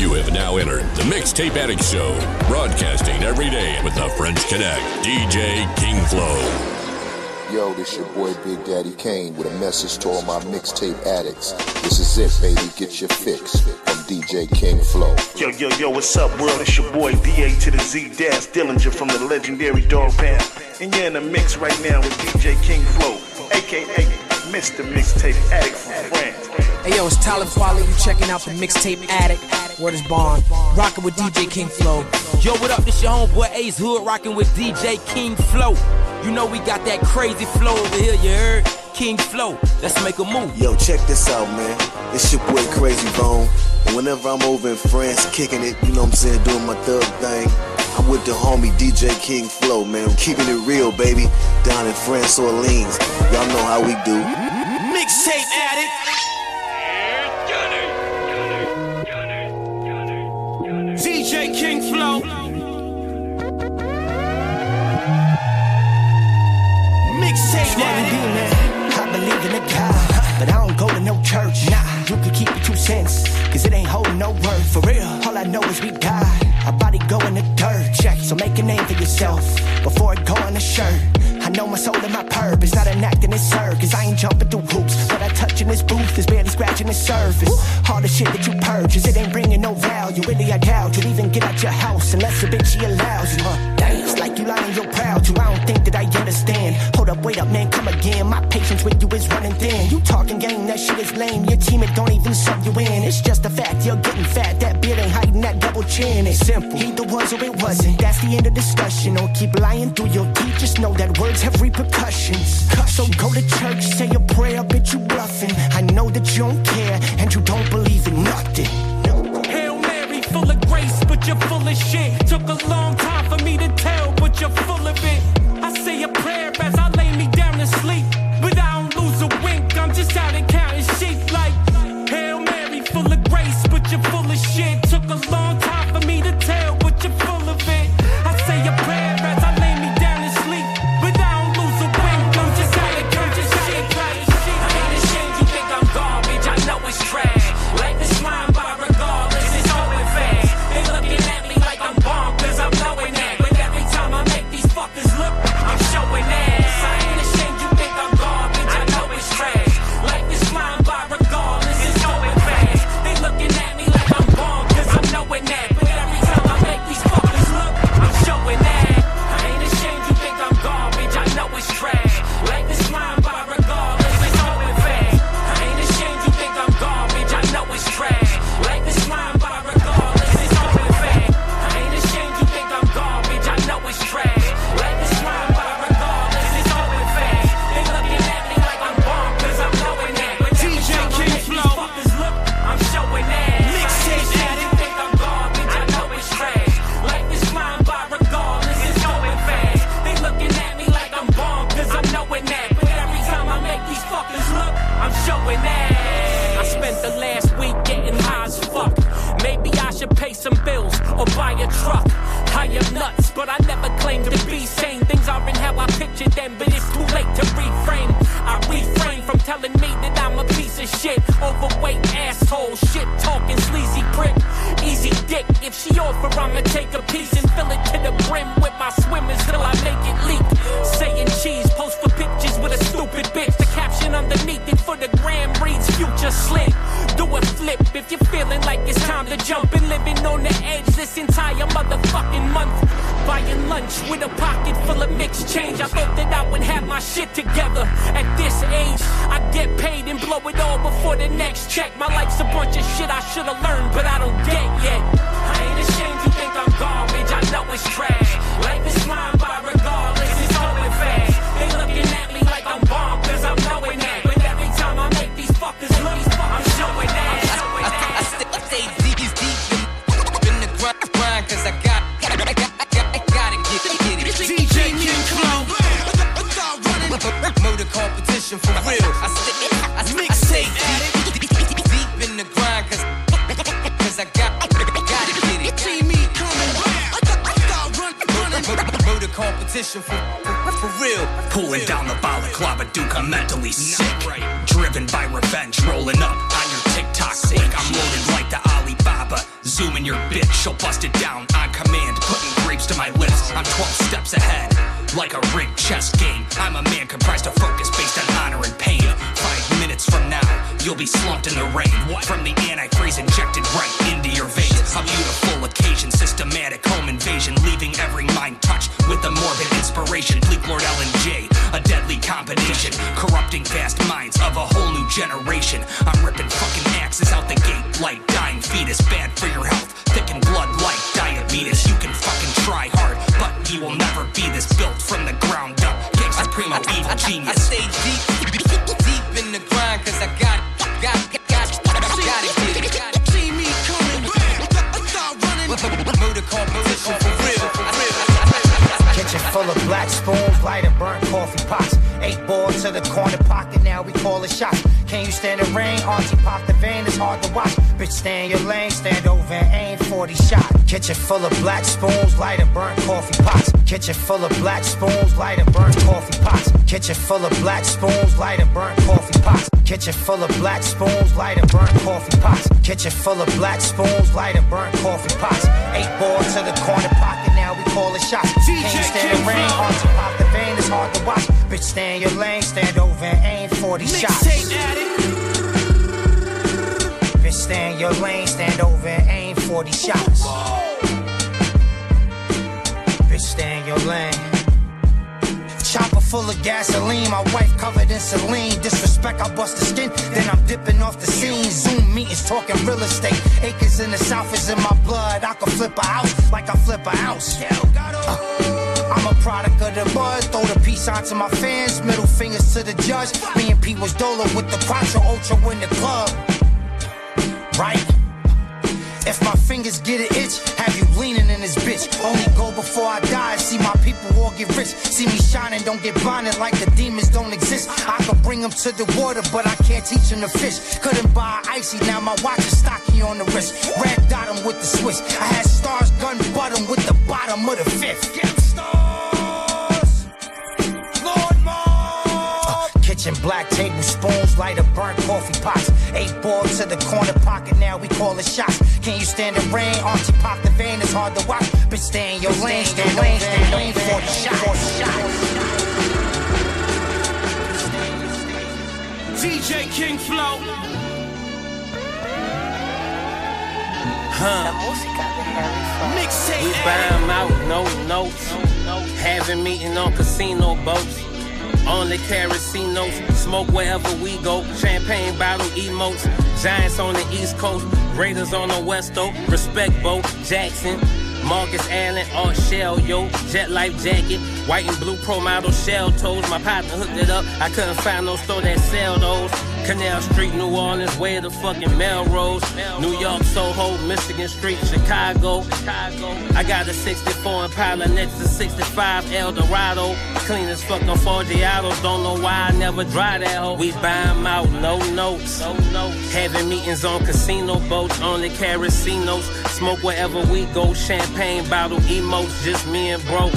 You have now entered the Mixtape Addict Show, broadcasting every day with the French Connect, DJ King Flow. Yo, this your boy Big Daddy Kane with a message to all my Mixtape Addicts. This is it, baby, get your fix from DJ King Flow. Yo, what's up, world? It's your boy D.A. to the Z Dash Dillinger from the legendary Dog Pound. And you're in the mix right now with DJ King Flow, a.k.a. Mr. Mixtape Addict from France. Hey yo, it's Tyler Quali, you checking out the Mixtape Addict. Word is Bond, rocking with DJ King Flow. Yo, what up? This your homeboy Ace Hood, rocking with DJ King Flow. You know we got that crazy flow over here, you heard? King Flow, let's make a move. Yo, check this out, man. It's your boy Crazy Bone. And whenever I'm over in France kicking it, you know what I'm saying, doing my thug thing, I'm with the homie DJ King Flow, man. I'm keeping it real, baby, down in France, Orleans. Y'all know how we do. Mixtape Addict. DJ King Flow. Mixtape Addict. I believe in a God, but I don't go to no church. Nah, you can keep your 2 cents, cause it ain't holding no word. For real, all I know is we die. Our body go in the dirt. Check, so make a name for yourself before it go on a shirt. I know my soul and my purpose, not an act in this circus. I ain't jumping through hoops, what I touch in this booth is barely scratching the surface. All the shit that you purchase, it ain't bringing no value. Really, I doubt you'll even get out your house unless a bitch she allows you. Dang, it's like you lying, you're proud to. I don't think that I understand. Hold up, wait up, man, come again. My patience with you is running thin. You talking game, that shit is lame. Your team, it don't even sub you in. It's just a fact, you're getting fat. That beard ain't hiding that double chin. It's simple, either was or it wasn't. That's the end of discussion. Don't keep lying through your teeth, just know that words have repercussions. So go to church, say a prayer, bitch, you bluffing. I know that you don't care, and you don't believe in nothing. Hail Mary, full of grace, but you're full of shit. Took a long time for me to tell, but you're full of it. I say a prayer as I lay me down to sleep, but I don't lose a wink, I'm just out and counting sheep like Hail Mary, full of grace, but you're full of shit. Took a long time for me to tell, but you're full of it. I say a prayer as I lay me down to sleep, but I don't lose a wink, I'm just out and counting shit like I ain't ashamed, you think I'm garbage, I know it's trash. Life is mine by regardless, it's going fast. They looking at me like I'm bonkers, I'm knowing that. But every time I make these fuckers look, I'm showing ass. I ain't ashamed, you think I'm garbage, I know it's trash. Life is mine by regardless, it's going fast. They looking at me like I'm bonkers, I'm knowing that. But every time I make these fuckers look, I'm showing that. I ain't ashamed, you think I'm garbage, I know it's trash. Life is mine by regardless, it's going fast. I ain't ashamed, you think I'm garbage, I know it's trash. Life is mine by regardless, it's going fast. I ain't ashamed, you think I'm garbage, I know it's trash. Life is mine by regardless, it's going fast. They looking at me like I'm bonkers, I'm knowing that. But DJ King Flow, fuckers look, I'm showing that. Mixtape Addict, think I'm garbage, I know it's trash. Life is mine by regardless, it's going fast. They looking at me like I'm bonkers, I'm knowing that. But every time I make these fuckers look, I'm showing that. I spent the last week getting high as fuck. Maybe I should pay some bills or buy a truck. I am nuts, but I never claimed to be sane. Things aren't how I pictured them, but it's too late to reframe. I refrain from telling me that I'm a piece of shit. Overweight asshole, shit talking sleazy prick. Easy dick, if she offer I'ma take a piece and fill it to the brim with my swimmers till I make it leak. Saying cheese, post for pictures with a stupid bitch. The caption underneath it for the gram reads future slick. Do a flip if you're feeling like it's time to jump. And living on the edge this entire motherfucking month. Buying lunch with a pocket full of mixed change. I thought that I would have my shit together. At this age, I get paid and blow it all before the next check. My life's a bunch of shit I should've learned, but I don't get yet. I ain't ashamed, you think I'm garbage, I know it's trash. Life is mine by regardless, it's going fast. They looking at me like I'm bonkers, I'm knowing that. But every time I make these fuckers look, I'm showing that. I stay deep in the grind, cause I gotta get it. DJ King Flow, Motor competition for real. I stay deep in the grind, cause I gotta get it. See me coming, motor competition for real. Pulling down the balaclava, Duke, I'm mentally sick. Driven by revenge, rolling up on your TikTok click. I'm loaded like the Alibaba, zooming your bitch, she'll bust it down on command, putting grapes to my lips. I'm 12 steps ahead, like a rigged chess game. I'm a man comprised of focus based on honor and pain. 5 minutes from now, you'll be slumped in the rain. From the antifreeze injected right into your veins. A beautiful occasion, systematic home invasion, leaving every mind touched with a morbid inspiration. Bleak Lord L&J, a deadly combination, corrupting vast minds of a whole new generation. I'm ripping fucking axes out the gate like dying fetus, bad for your health, thick in blood like diabetes. You can fucking try hard, but you will never be this built from the ground up. Gangsta primo evil genius. I stay deep in the grind, cause I got it. See me coming, start running. Murder competition for real. Kitchen full of black spoons, light and burnt coffee pots. 8 ball to the corner pocket, now we call it shots. Can you stand the rain? Auntie pop the vein, it's hard to watch. Bitch, stay in your lane, stand over and aim 40 shot. Kitchen full of black spoons, light and burnt coffee pots. Kitchen full of black spoons, light and burnt coffee pots. Kitchen full of black spoons, light and burnt coffee pots. Kitchen full of black spoons, light and burnt coffee pots. Kitchen full of black spoons, light and burnt coffee pots. 8 ball to the corner pocket, now we call it shots. Can you stand the rain? Auntie pop the vein, it's hard to watch. Bitch, stay in your lane, stand over and aim 40 shots. Mixtape Addict. Bitch, stay in your lane, stand over and aim 40 shots. Bitch, stay in your lane. Chopper full of gasoline, my wife covered in saline. Disrespect, I bust the skin, then I'm dipping off the scene. Zoom meetings, talking real estate. Acres in the south is in my blood. I could flip a house like I flip a house. I'm a product of the buzz, throw the peace out to my fans, middle fingers to the judge. Me and Pete was Dolo with the Quattro Ultra in the club. Right? If my fingers get an itch, have you leaning in this bitch. Only go before I die, see my people all get rich. See me shining, don't get blinded like the demons don't exist. I could bring them to the water, but I can't teach them to fish. Couldn't buy icy, now my watch is stocky on the wrist. Red dot 'em with the Swiss. I had stars, gun butt 'em with the bottom of the fifth. Get stars, Lord Mob. Kitchen black tablespoons, light of burnt coffee pots. 8 ball to the corner pocket, now we call it shots. Can you stand the rain? Auntie pop the vein, it's hard to watch. Bitch, stay in your lane, stand in your lane, 40 shots. DJ King Flow. Mixtape We buy 'em out, no notes. Having meeting on casino boats. Only casinos, smoke wherever we go. Champagne bottle emotes. Giants on the East Coast, Raiders on the West Coast. Respect Bo Jackson, Marcus Allen, Art Shell, yo. Jet life jacket, white and blue pro model shell toes. My partner hooked it up, I couldn't find no store that sell those. Canal Street, New Orleans, where the fucking Melrose. New York, Soho, Michigan Street, Chicago. I got a 64 Impala next to 65 Eldorado. Clean as fucking Forgiatos, don't know why I never dry that hoe. We buy 'em out, no notes. Having meetings on casino boats, only casinos. Smoke wherever we go, champagne bottle emotes, just me and bro.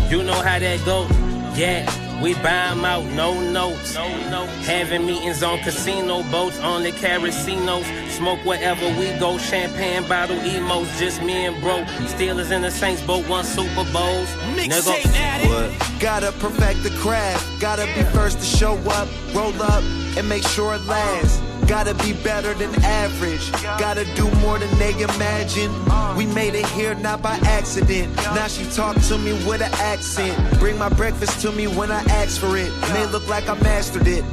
You know how that go, yeah. We buy 'em out, no notes. Having meetings on casino boats, only casinos. Smoke wherever we go, champagne bottle emotes, just me and bro. Steelers and the Saints both won Super Bowls. Mixtape Addict. Gotta perfect the craft, gotta be first to show up, roll up, and make sure it lasts. Gotta be better than average, gotta do more than they imagine. We made it here not by accident. Now she talk to me with an accent. Bring my breakfast to me when I ask for it. May look like I mastered it.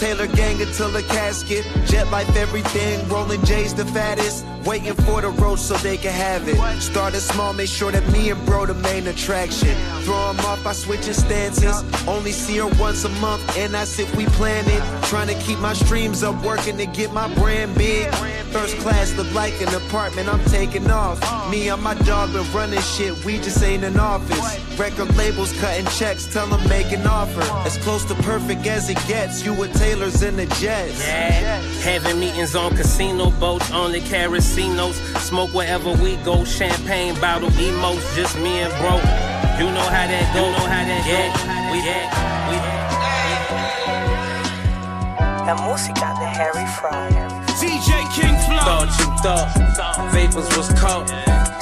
Taylor gang until the casket. Jet life everything, rolling J's the fattest. Waiting for the road so they can have it. Started small, make sure that me and bro the main attraction. Throw 'em off by switching stances. Only see her once a month, and that's if we plan it. Trying to keep my streams up, working to get my brand big. First class look like an apartment, I'm taking off. Me and my dog been running shit, we just ain't in office. Record labels cutting checks, tell them make an offer. As close to perfect as it gets, you with Taylors and the Jets. Yeah, having meetings on casino boats, only casinos. Smoke wherever we go, champagne bottle emotes, just me and bro. You know how that go, La música de Harry Fry. DJ King Flow. Thought you thought Vapors was caught,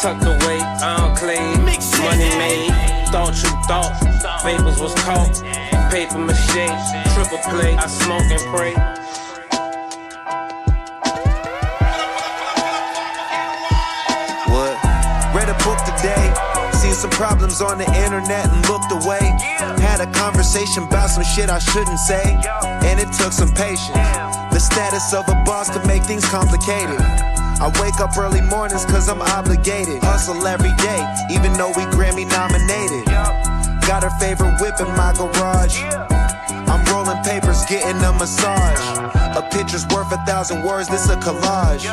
tucked away, enclave. Money made, thought you thought. Vapors was caught, paper mache, triple play. I smoke and pray. What? Read a book today. Seen some problems on the internet and looked away. Had a conversation about some shit I shouldn't say, and it took some patience. The status of a boss could make things complicated. I wake up early mornings cause I'm obligated. Hustle every day, even though we Grammy nominated. Got her favorite whip in my garage. I'm rolling papers, getting a massage. A picture's worth 1,000 words, this a collage.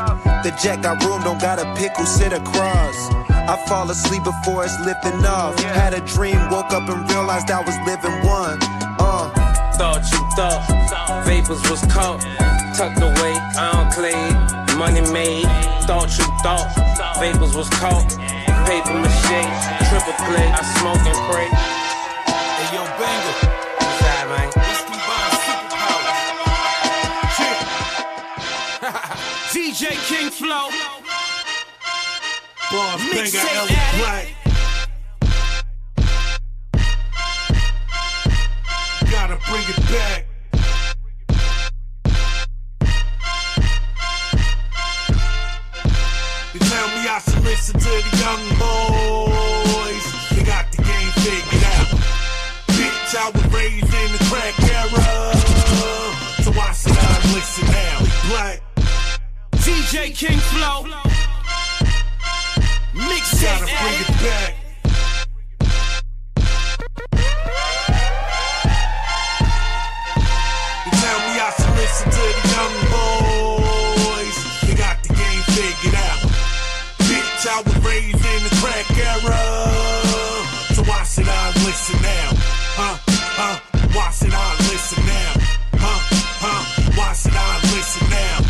The jet got room, don't gotta pick who sit across. I fall asleep before it's lifting off. Had a dream, woke up and realized I was living one. Thought you thought, vapors was caught, tucked away, enclave, money made. Thought you thought, vapors was caught, paper mache, triple play. I smoke and pray. Hey yo, Banger. What's that, man? DJ King Flow. Boss Mixtape Banger, Addict. Black. Gotta bring it back. They tell me I should listen to the young boys. They got the game figured out. Bitch, I was raised in the crack era, so why should I listen now? Black. DJ King Flow. Mixtape Gotta bring it back. They tell me I should listen to the young boys. They got the game figured out. Bitch, I was raised in the crack era, so why should I listen now? Why should I listen now? Why should I listen now?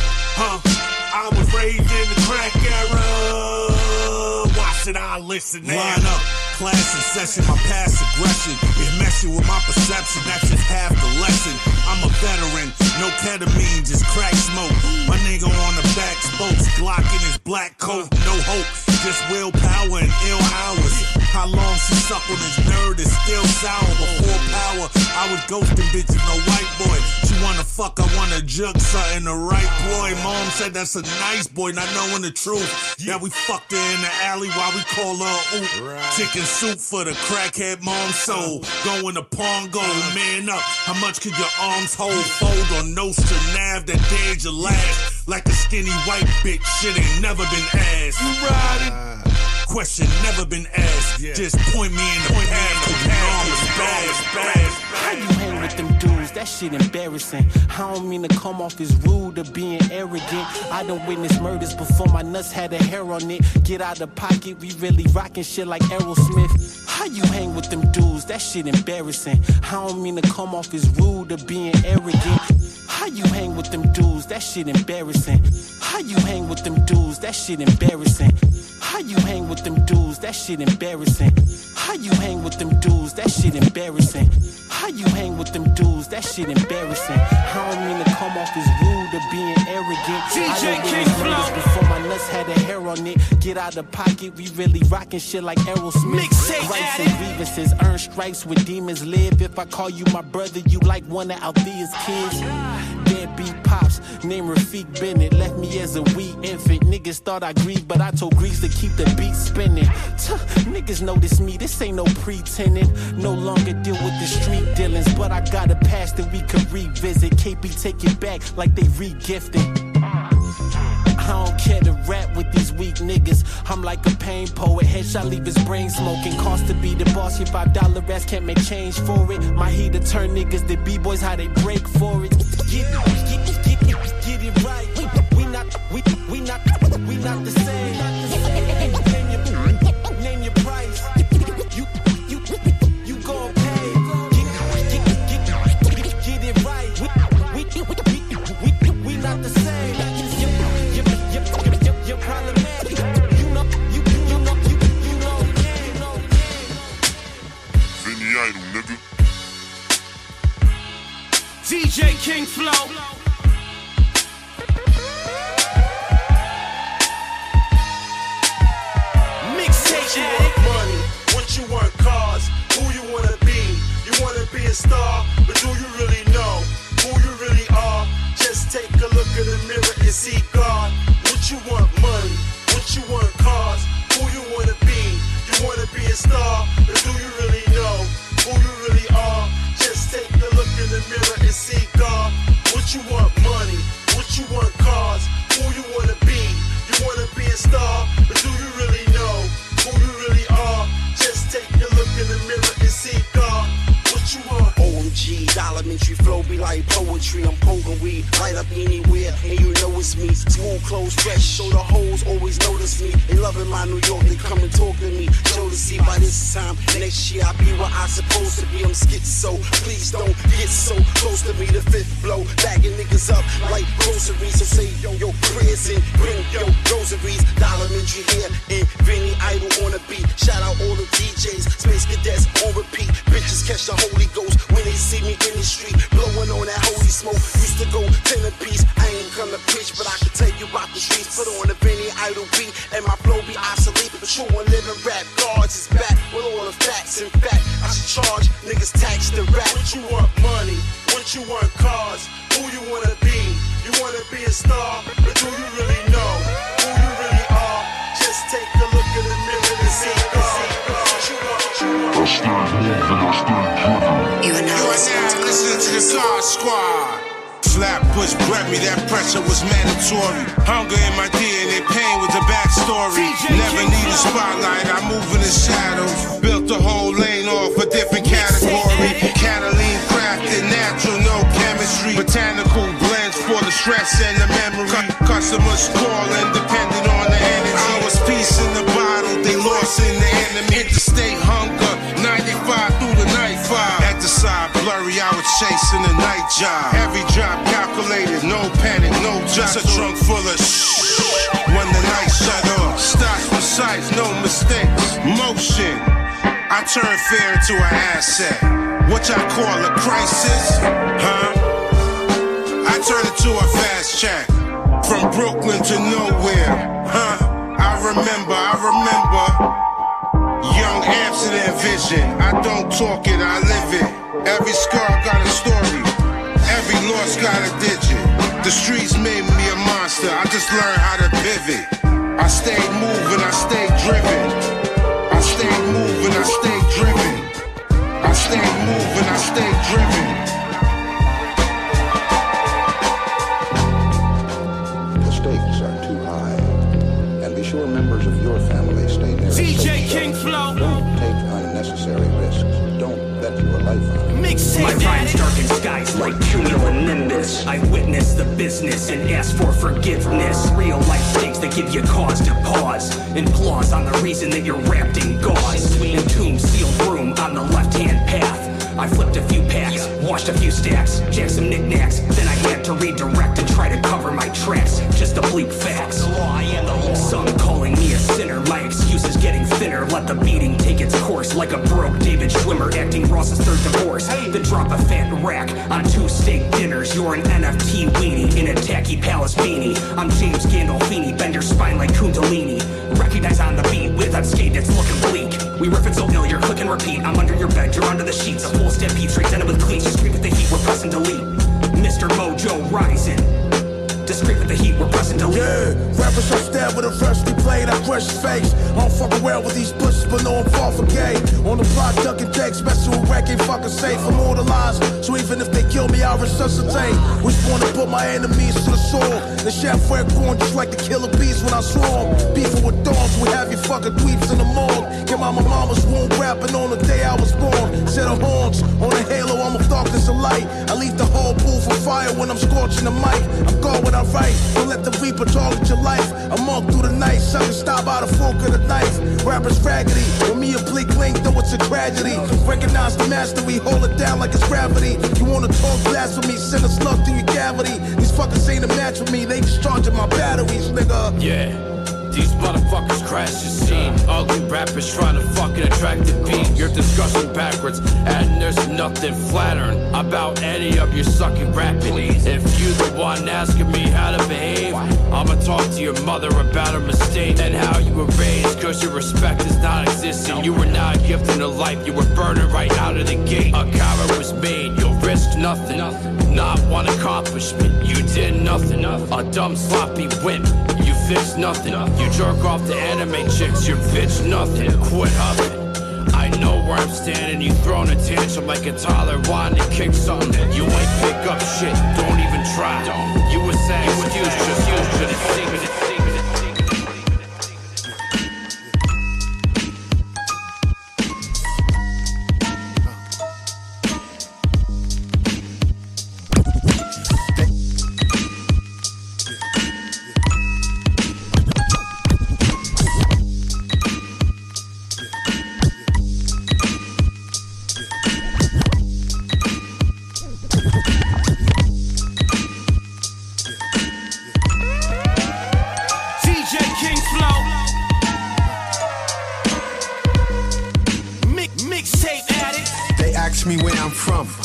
I was raised in the crack era. Why should I listen now? Line up, class in session, my past aggression is messing with my perception. That's just half the lesson. I'm a veteran, no ketamine, just crack smoke. My nigga on the back spokes, Glock in his black coat, no hope, just willpower and ill hours. How long she suck on his nerd is still sour. Before power, I was ghosting bitches, no white boy. She wanna fuck, I wanna jug something the right boy. Mom said that's a nice boy, not knowing the truth. Yeah, we fucked her in the alley while we call her oop. Chicken soup for the crackhead mom soul. Going to Pongo, man up. How much could your arms hold? Fold on Nostra Nav that dared your last. Like a skinny white bitch, shit ain't never been asked. You riding? Question never been asked. Just point me in the path, cause you know I'm bad. How you hang with them dudes? That shit embarrassing. I don't mean to come off as rude or being arrogant. I done witnessed murders before my nuts had a hair on it. Get out of pocket, we really rockin' shit like Aerosmith. How you hang with them dudes? That shit embarrassing. I don't mean to come off as rude or being arrogant. How you hang with them dudes? That shit embarrassing. How you hang with them dudes? That shit embarrassing. How you hang with them dudes? That shit embarrassing. How you hang with them dudes? That shit embarrassing. How you hang with them dudes? That shit embarrassing. I don't mean to come off as rude or being arrogant. DJ King Flow. Before my nuts had a hair on it. Get out of pocket, we really rockin' shit like Aerosmith. Mixtape Rights Addict. and grievances, earn stripes where demons live. If I call you my brother, you like one of Althea's kids. Deadbeat pops, name Rafiq Bennett. Left me as a wee infant. Niggas thought I grieved, but I told Greeks to keep the beat spinning. Niggas notice me, this ain't no pretending. No longer deal with the street dealings, but I got a past that we could revisit. KP take it back like they re-gifted. I don't care to rap with these weak niggas. I'm like a pain poet. Headshot leave his brain smoking. Cost to be the boss. Your $5 ass can't make change for it. My heater turn niggas to B-boys how they break for it. Get it right. We not the same. Name your price. You gon' pay. Get it right. We not the same. You're problematic. You know. Vinny Idol, nigga. DJ King Flow. star, but do you really know who you really are? Just take a look in the mirror and see God. What you want, money? What you want, cars? Who you wanna be? You wanna be a star, but do you really know who you really are? Just take a look in the mirror and see God. What you want, money? What you want, cars? Who you wanna be? You wanna be a star, but do you really know who you really are? Just take a look in the mirror and see God. What you want? OMG, elementary flow be like poetry. I'm poking weed, light up anywhere, and you know it's me. Smooth clothes, fresh, so the hoes always notice me. They loving my New York, they come and talk to me. Show to see by this time next year I be where I supposed to be. I'm schizo, please don't get so close to me. The fifth blow, bagging niggas up like groceries. So say yo prayers and bring yo rosaries. Elementary here and Vinny Idol on the beat. Shout out all the DJs, Space Cadets on repeat. Bitches catch the Holy Ghost when they see me in the street, blowing on that holy smoke. Used to go 10 a piece. I ain't come to preach, but I can tell you about the streets. Put on the Vinny Idol beat, and my flow be obsolete. But true and living rap guards is back with all the facts. In fact, I should charge niggas tax the rap. What you want, money? What you want, cars? Who you wanna be? You wanna be a star, but do you really know who you really are? Just take a look in the mirror and see God. What you want? What you want? I stay moving, I stay driven. You are now listening to the God Squad. Flatbush bred me, that pressure was mandatory. Hunger in my DNA, pain was a backstory. Never need a spotlight, I move in the shadows. Built the whole lane off a different category. Cataline crafted, natural, no chemistry. Botanical blends for the stress and the memory. Customers calling, depending on the energy. I was peace in the bottle, they lost in the enemy. Interstate hunger, 95 through the night 5. At the side blurry, I was chasing the night job. Every drop calculated, no panic, no just a trunk full of shh. When the light shut off, stops precise, no mistakes. Motion, I turn fear into an asset. What y'all call a crisis? Huh? I turn it to a fast track. From Brooklyn to nowhere. Huh? I remember. Young Amsterdam vision. I don't talk it, I live it. Every scar got a story. Every loss got a digit. The streets made me a monster. I just learned how to pivot. I stayed moving, I stayed driven. I stayed moving, I stayed driven. I stayed moving, I stayed driven. The stakes are too high. And be sure members of your family stay near DJ King Flow. Don't take unnecessary risks. Don't bet your life on it. My rhymes darken skies like cumulonimbus. I witness the business and ask for forgiveness. Real life stakes that give you cause to pause. And claws on the reason that you're wrapped in gauze. Entombed sealed room on the left-hand path. I flipped a few packs, washed a few stacks, jacked some knickknacks. Then I had to redirect and try to cover my tracks. Just to bleep facts. The law, I am the law. Some calling me a sinner. My excuse is getting thinner. Let the beating take its course. Like a broke David Schwimmer acting Ross's third divorce. Then drop a fat rack on 2 steak dinners. You're an NFT weenie in a tacky palace beanie. I'm James Gandolfini, bend your spine like Kundalini. Recognize on the beat with unscathed, it's looking bleak. We riff it so ill, you're click and repeat. I'm under your bed, you're under the sheets. A full stampede, straight down with cleats. Just creep with the heat, we're pressing delete. Mr. Mojo rising. Discreet with the heat, we're pressing delete. Yeah, rappers are stabbed with a freshly played, I crush his face. I don't fuck around with these pussies, but know I'm far from gay. On the block, ducking text, messing with wreck, ain't fucking safe. I'm all the lies, so even if they kill me, I'll resuscitate. Was born to put my enemies to the sword. The chef were born just like the killer bees when I swarm. Beefing with dogs, we have you fucking dweeps in the morgue. Get my mama's womb rapping on the day I was born. Set of horns on a halo, I'm a darkness of light. I leave the whole booth on fire when I'm scorching the mic. I'm gone when I write, don't let the reaper target your life. I monk through the night, sucker stop by the fork of the knife. Rappers raggedy, with me a bleak link, though it's a tragedy. Recognize the mastery, hold it down like it's gravity. You wanna talk blasphemy, send a slug through your cavity. These fuckers ain't a match for me, they discharging my batteries, nigga. Yeah. These motherfuckers crash the scene. Ugly rappers trying to fucking attract the beat. You're discussing backwards, and there's nothing flattering about any of your sucking rapping. If you the one asking me how to behave, I'ma talk to your mother about her mistake and how you were raised, cause your respect is not existing. You were not gifted a life, you were burning right out of the gate. A coward was made nothing. Not one accomplishment, you did nothing. A dumb sloppy wimp, you fixed nothing. You jerk off the anime chicks, your bitch nothing. Quit huffing. I know where I'm standing, you throwing a tantrum like a toddler wanting to kick something. You ain't pick up shit, don't even try. You was saying excuse, just use it.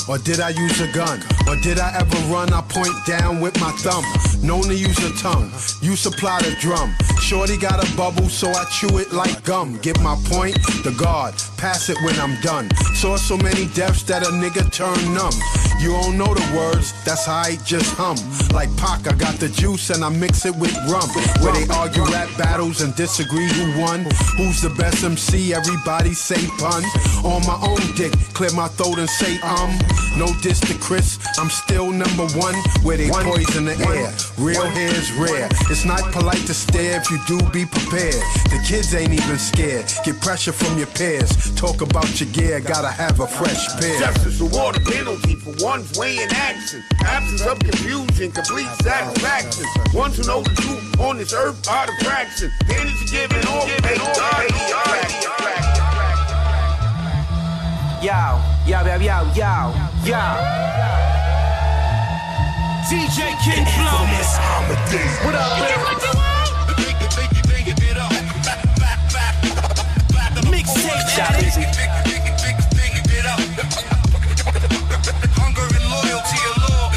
Or did I use a gun? Or did I ever run? I point down with my thumb. Known to use a tongue. You supply the drum. Shorty got a bubble, so I chew it like gum. Get my point? The guard. Pass it when I'm done. Saw so many deaths that a nigga turned numb. You don't know the words, that's how I just hum. Like Pac, I got the juice and I mix it with rum. Where they argue rap battles and disagree who won. Who's the best MC? Everybody say pun. On my own dick, clear my throat and say no diss to Chris, I'm still number one. Where they poison the air, real hair's rare. It's not polite to stare, if you do be prepared. The kids ain't even scared, get pressure from your peers. Talk about your gear, gotta have a fresh pair. Justice reward a penalty for one's way in action. Absence of confusion, complete satisfaction. Ones who know the truth on this earth are the fraction. The energy given all, Yo. DJ King Flow. What up, Mixtape Addict. Hunger and loyalty alone.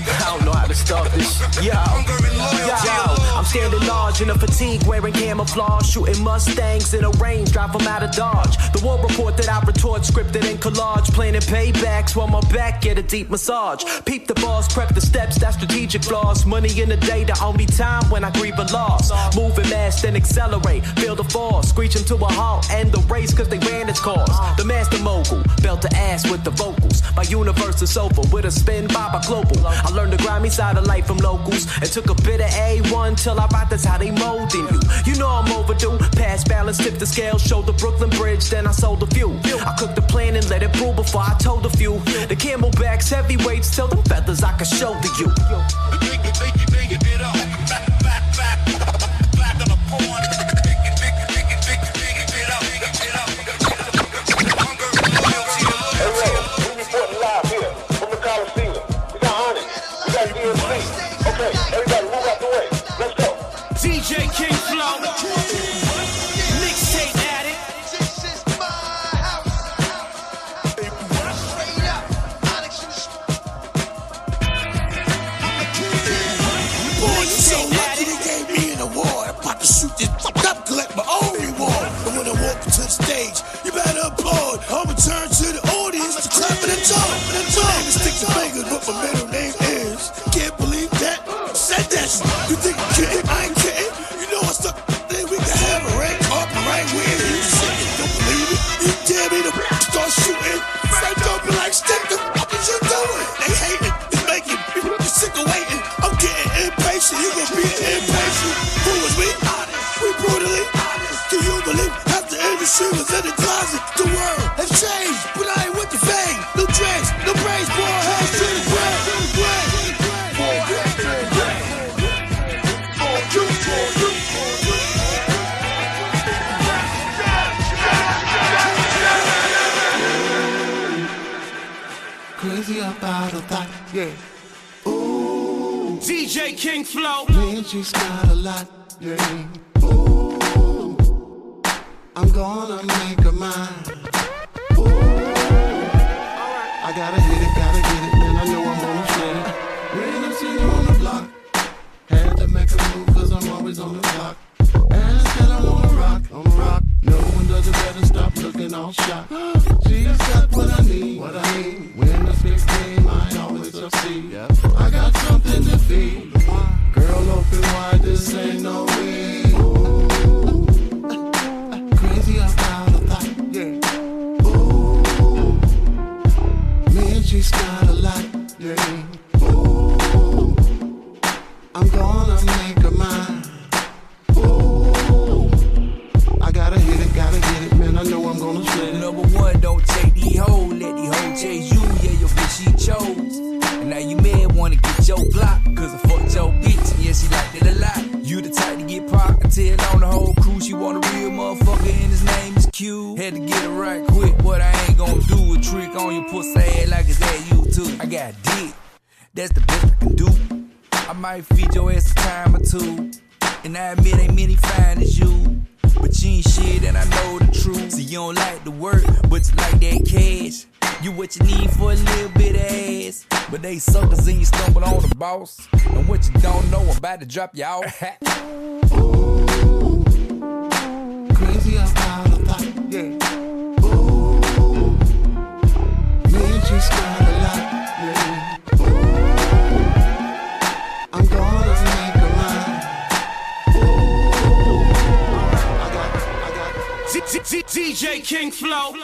I don't know how to start this. Yo, I'm standing large in a fatigue, wearing camouflage, shooting Mustangs in a range, drive them out of Dodge. The war report that I retort, scripted in collage, planning paybacks while my back get a deep massage. Peep the boss, prep the steps, that's strategic flaws. Money in the day, the only time when I grieve a loss. Moving fast, then accelerate, feel the force, screeching to a halt, end the race cause they ran its course. The master mogul, belt the ass with the vocals. My universe is over, with a spin by my global. I learned the grimy side of life from locals, and took a bit of A1 till I write, that's how they molding you. You know I'm overdue, pass balance, tip the scale, show the Brooklyn Bridge, then I sold a few. I cooked the plan and let it brew before I told a few. The camelbacks, heavyweights, tell them feathers I can show to you. Okay, everybody move out the way. Let's go. DJ King Flow. Mixtape Addict. This is my house. Straight up. Boy, you so lucky they gave me an award. I'm about to shoot this up, collect my own reward. And when I walk into the stage, you better applaud. I'll return to the audience to clap and talk. My name is Stick the Fingers, but my middle name is. Can't believe that. Said that. You think I'm kidding? I ain't kidding. You know I stuck. Then we can have a red carpet right where you sitting. Don't believe it? You dare me to start shooting? Start jumping like Stick. The fuck is you doing? They hating. It's making me sick of waiting. I'm getting impatient. You gon' be impatient. Who was we? We brutally honest. Do you believe half the industry was in the closet? The world has changed, but I ain't with the fame. No dreads, no braids, boy, hands to the ground. Crazy about a thought, yeah. Ooh, DJ King Flow. Man, she's got a lot, yeah. Ooh, I'm gonna make her mine. Ooh, I gotta hit it, man. I know I'm gonna slay it. When I see you on the block, had to make a move 'cause I'm always on the clock. And I said I wanna rock, Yeah. Ooh, I'm gonna make a mine. Ooh, I gotta hit it, man. I know I'm gonna split it. Number one, don't take these hoes, let these hoes chase you. Yeah, your bitch, she chose. And now you may wanna get your block, cause I fucked your bitch. Yeah, she liked it a lot. You the type to get popped and tell on the whole crew. She want a real motherfucker and his name is Q. Had to get it right quick, what I ain't gonna do. A trick on your pussy ass like it's at you too. I got dick, that's the best I can do. I might feed your ass a time or two. And I admit ain't many fine as you. But you ain't shit and I know the truth. So you don't like the work, but you like that cash. You what you need for a little bit of ass. But they suckers and you stumble on the boss. And what you don't know, I'm about to drop you off. Ooh, crazy about a thought, yeah. Ooh, me and she's got a lot, yeah. Ooh, I'm gonna make a line. Ooh, I got DJ King Flow.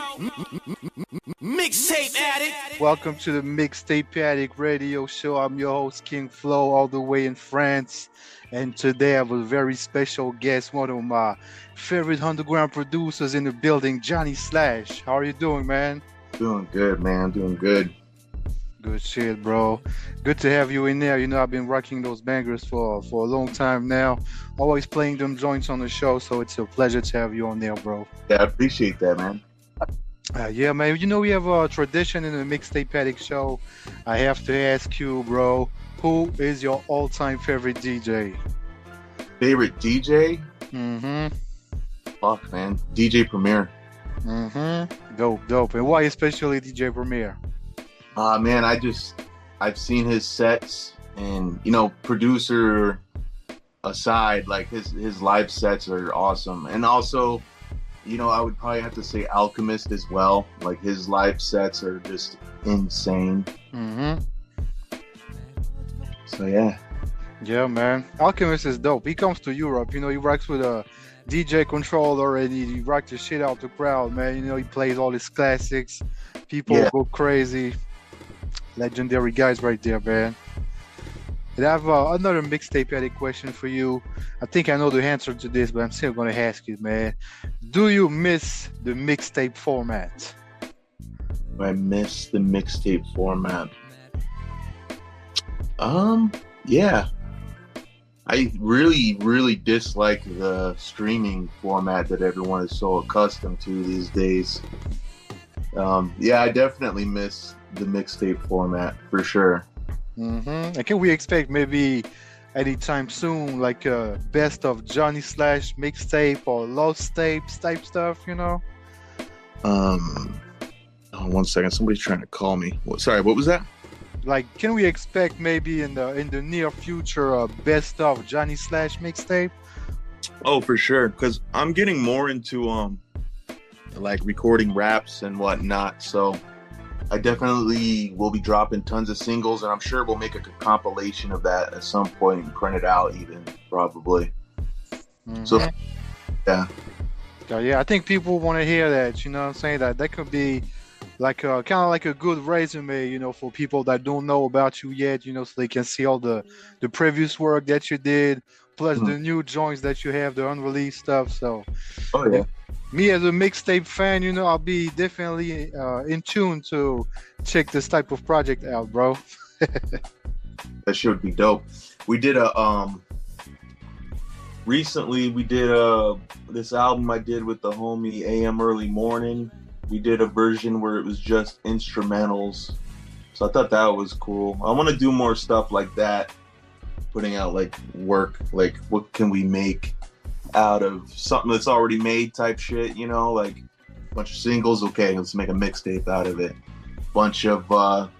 Mixtape Addict. Welcome to the Mixtape Addict radio show. I'm your host, King Flow, all the way in France. And today I have a very special guest, one of my favorite underground producers in the building, Johnny Slash. How are you doing, man? Doing good, man. Doing good. Good shit, bro. Good to have you in there. You know, I've been rocking those bangers for a long time now. Always playing them joints on the show, so it's a pleasure to have you on there, bro. Yeah, I appreciate that, man. Yeah, man. You know, we have a tradition in the Mixtape Addict show. I have to ask you, bro, who is your all-time favorite DJ? Favorite DJ? Mm-hmm. Fuck, man. DJ Premier. Mm-hmm. Dope. And why especially DJ Premier? Man, I've seen his sets, and, you know, producer aside, like, his live sets are awesome. And also, you know, I would probably have to say Alchemist as well. Like, his live sets are just insane. Mm-hmm. So, yeah. Yeah, man. Alchemist is dope. He comes to Europe. You know, he rocks with a DJ controller and he rocks the shit out the crowd, man. You know, he plays all his classics. People go crazy. Legendary guys right there, man. And I have another Mixtape Addict question for you. I think I know the answer to this, but I'm still going to ask you, man. Do you miss the mixtape format? I miss the mixtape format. Yeah. I really dislike the streaming format that everyone is so accustomed to these days. Yeah, I definitely miss the mixtape format for sure. Mm-hmm. And can we expect maybe anytime soon, like a best of Johnny Slash mixtape or lost tapes type stuff, you know? Oh, 1 second. Somebody's trying to call me. Sorry, what was that? Like, can we expect maybe in the near future a best of Johnny Slash mixtape? Oh, for sure. Because I'm getting more into like recording raps and whatnot. So I definitely will be dropping tons of singles, and I'm sure we'll make a compilation of that at some point and print it out even, probably. Mm-hmm. So, yeah. Yeah, I think people want to hear that, you know what I'm saying? That could be like kind of like a good resume, you know, for people that don't know about you yet, you know, so they can see all the previous work that you did, plus the new joints that you have, the unreleased stuff. So, me as a mixtape fan, you know, I'll be definitely in tune to check this type of project out, bro. That shit would be dope. We did recently we did this album I did with the homie AM Early Morning. We did a version where it was just instrumentals. So I thought that was cool. I want to do more stuff like that, putting out like work, like what can we make out of something that's already made type shit, you know, like a bunch of singles. Okay, let's make a mixtape out of it. Bunch of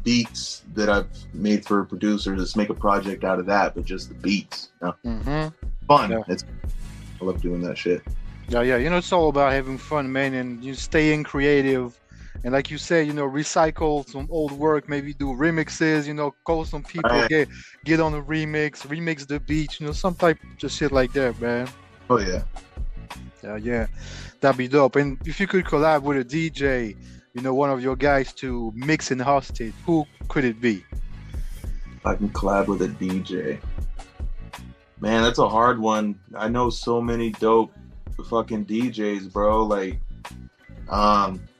beats that I've made for producers. Let's make a project out of that, but just the beats. You know? Mm-hmm. Fun. Yeah. I love doing that shit. Yeah, you know, it's all about having fun, man, and you staying creative. And like you said, you know, recycle some old work, maybe do remixes, you know, call some people, get on a remix the beat, you know, some type of shit like that, man. Oh, yeah. Yeah, that'd be dope. And if you could collab with a DJ, one of your guys to mix and host it, who could it be? I can collab with a DJ. Man, that's a hard one. I know so many dope fucking DJs, bro. Like,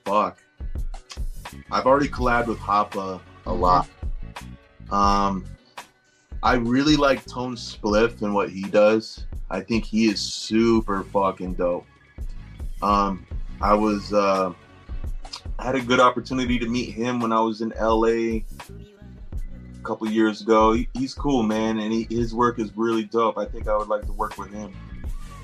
fuck. I've already collabed with Hoppa a lot. I really like Tone Spliff and what he does. I think he is super fucking dope. I had a good opportunity to meet him when I was in LA a couple years ago. He's cool, man, and his work is really dope. I think I would like to work with him.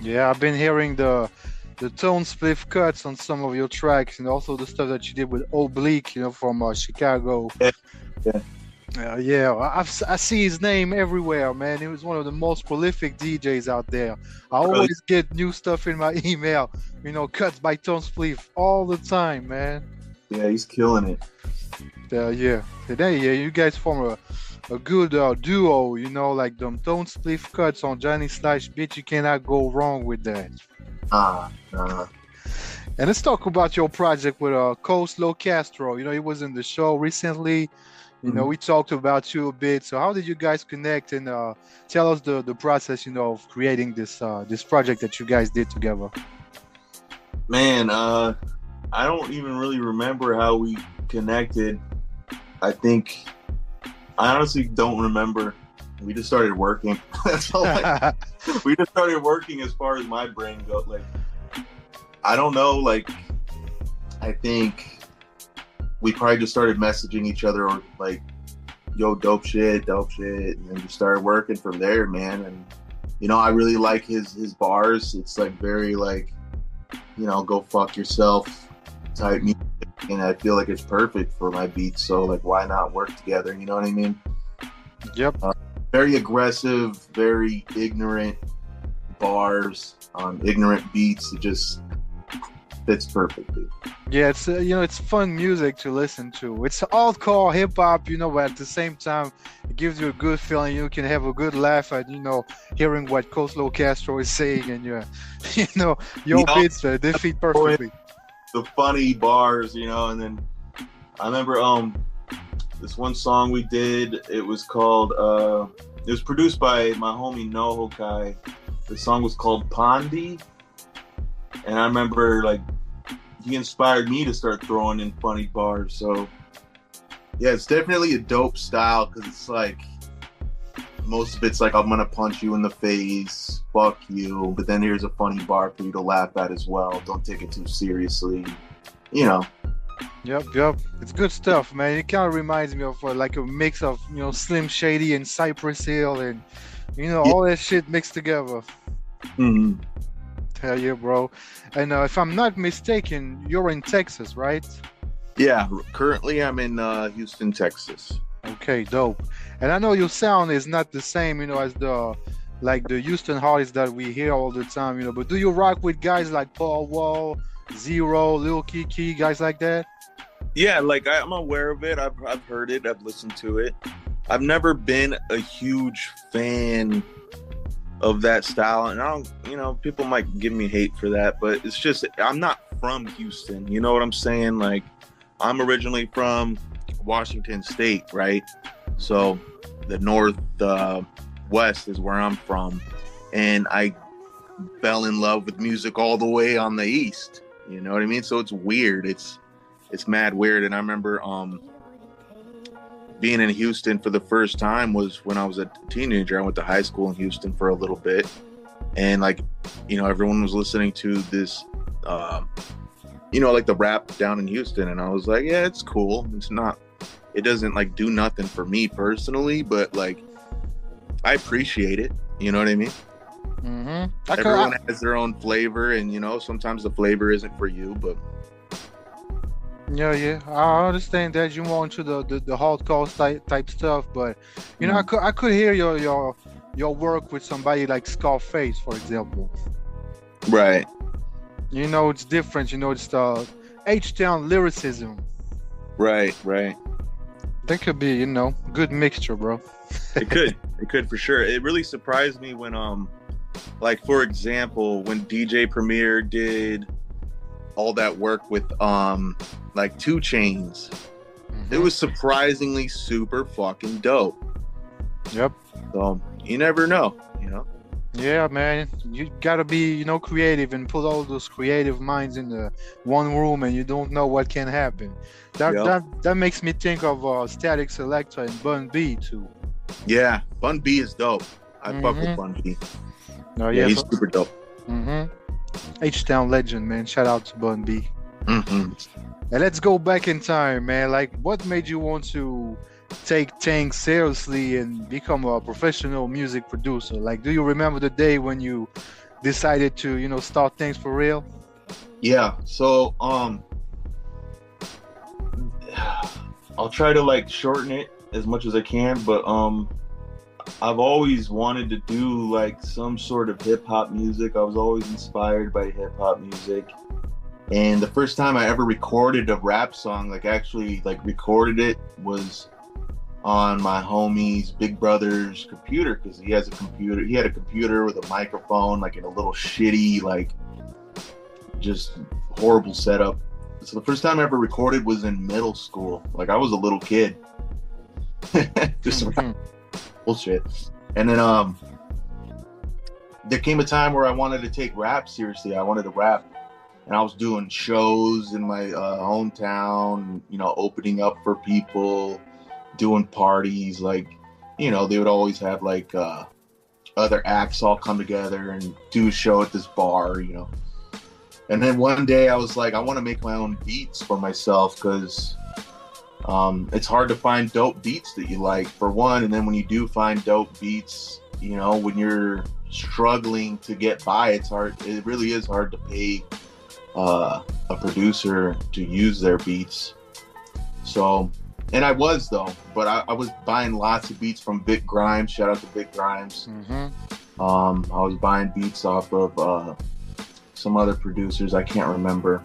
Yeah, I've been hearing the Tone Spliff cuts on some of your tracks, and also the stuff that you did with Oblique, from Chicago. Yeah. I see his name everywhere, man. He was one of the most prolific DJs out there. I always get new stuff in my email, cuts by Tone Spliff all the time, man. Yeah, he's killing it. Yeah. Today, you guys form a good duo, like them Tone Spliff cuts on Johnny Slash Beat. You cannot go wrong with that. And let's talk about your project with Coastal Castro. He was in the show recently. We talked about you a bit. So how did you guys connect? And tell us the process, of creating this project that you guys did together. Man, I don't even really remember how we connected. I honestly don't remember. We just started working. That's all. We just started working as far as my brain goes. Like, I don't know. Like, I think we probably just started messaging each other, or like, yo, dope shit, and then just started working from there, man. And I really like his bars. It's like very like, go fuck yourself type music, and I feel like it's perfect for my beats. So like, why not work together? You know what I mean? Yep. Very aggressive, very ignorant bars, ignorant beats. It just fits perfectly. Yeah, it's it's fun music to listen to. It's hardcore hip hop, but at the same time, it gives you a good feeling. You can have a good laugh at hearing what Coastal Castro is saying, and your beats they fit perfectly. The funny bars, and then I remember this one song we did. It was called it was produced by my homie Noho Kai. The song was called Pondi, and I remember like he inspired me to start throwing in funny bars. So yeah, it's definitely a dope style, because it's like most of it's like, I'm gonna punch you in the face, fuck you, but then here's a funny bar for you to laugh at as well. Don't take it too seriously, Yep. It's good stuff, man. It kind of reminds me of like a mix of Slim Shady and Cypress Hill, and all that shit mixed together. Mm-hmm. Hell yeah, bro. And if I'm not mistaken, you're in Texas, right? Yeah, currently I'm in Houston, Texas. Okay, dope. And I know your sound is not the same, as the Houston artists that we hear all the time, but do you rock with guys like Paul Wall, Zero, Lil Kiki, guys like that? Yeah, like I'm aware of it. I've heard it. I've listened to it. I've never been a huge fan of that style, and I don't, people might give me hate for that, but it's just, I'm not from Houston. You know what I'm saying? Like, I'm originally from Washington State, right? So the Northwest is where I'm from, and I fell in love with music all the way on the East. You know what I mean? So it's weird. It's mad weird. And I remember being in Houston for the first time was when I was a teenager. I went to high school in Houston for a little bit, and like, everyone was listening to this, like the rap down in Houston, and I was like, yeah, it's cool. It doesn't like do nothing for me personally, but like, I appreciate it. You know what I mean? Mm-hmm. Everyone has their own flavor, and sometimes the flavor isn't for you, but. Yeah, I understand that you want to the hardcore type stuff, but I could hear your work with somebody like Scarface, for example. Right. It's different. It's the H-Town lyricism. Right. That could be, good mixture, bro. It could for sure. It really surprised me when like, for example, when DJ Premier did all that work with like 2 Chainz. It was surprisingly super fucking dope. Yep. So you never know, you know. Yeah, man, you gotta be, you know, creative and put all those creative minds in the one room, and you don't know what can happen. That makes me think of Static Selector and Bun B too. Yeah, Bun B is dope. I fuck with Bun B. No, yeah, he's super dope. H-Town legend, man. Shout out to Bun B. And let's go back in time, man. Like, what made you want to take things seriously and become a professional music producer? Like, do you remember the day when you decided to, you know, start things for real? Yeah. So, I'll try to like shorten it as much as I can, but I've always wanted to do like some sort of hip hop music. I was always inspired by hip hop music. And the first time I ever recorded a rap song, like actually like recorded it, was on my homie's big brother's computer, because he has a computer. He had a computer with a microphone, like in a little shitty, like just horrible setup. So the first time I ever recorded was in middle school. Like I was a little kid. Just bullshit. And then there came a time where I wanted to take rap seriously. I wanted to rap. And I was doing shows in my hometown, you know, opening up for people, doing parties. Like, you know, they would always have like other acts all come together and do a show at this bar, you know. And then one day I was like, I want to make my own beats for myself, because it's hard to find dope beats that you like, for one. And then when you do find dope beats, you know, when you're struggling to get by, it's hard. It really is hard to pay a producer to use their beats. So, and I was though, but I was buying lots of beats from Vic Grimes. Shout out to Vic Grimes. I was buying beats off of some other producers I can't remember.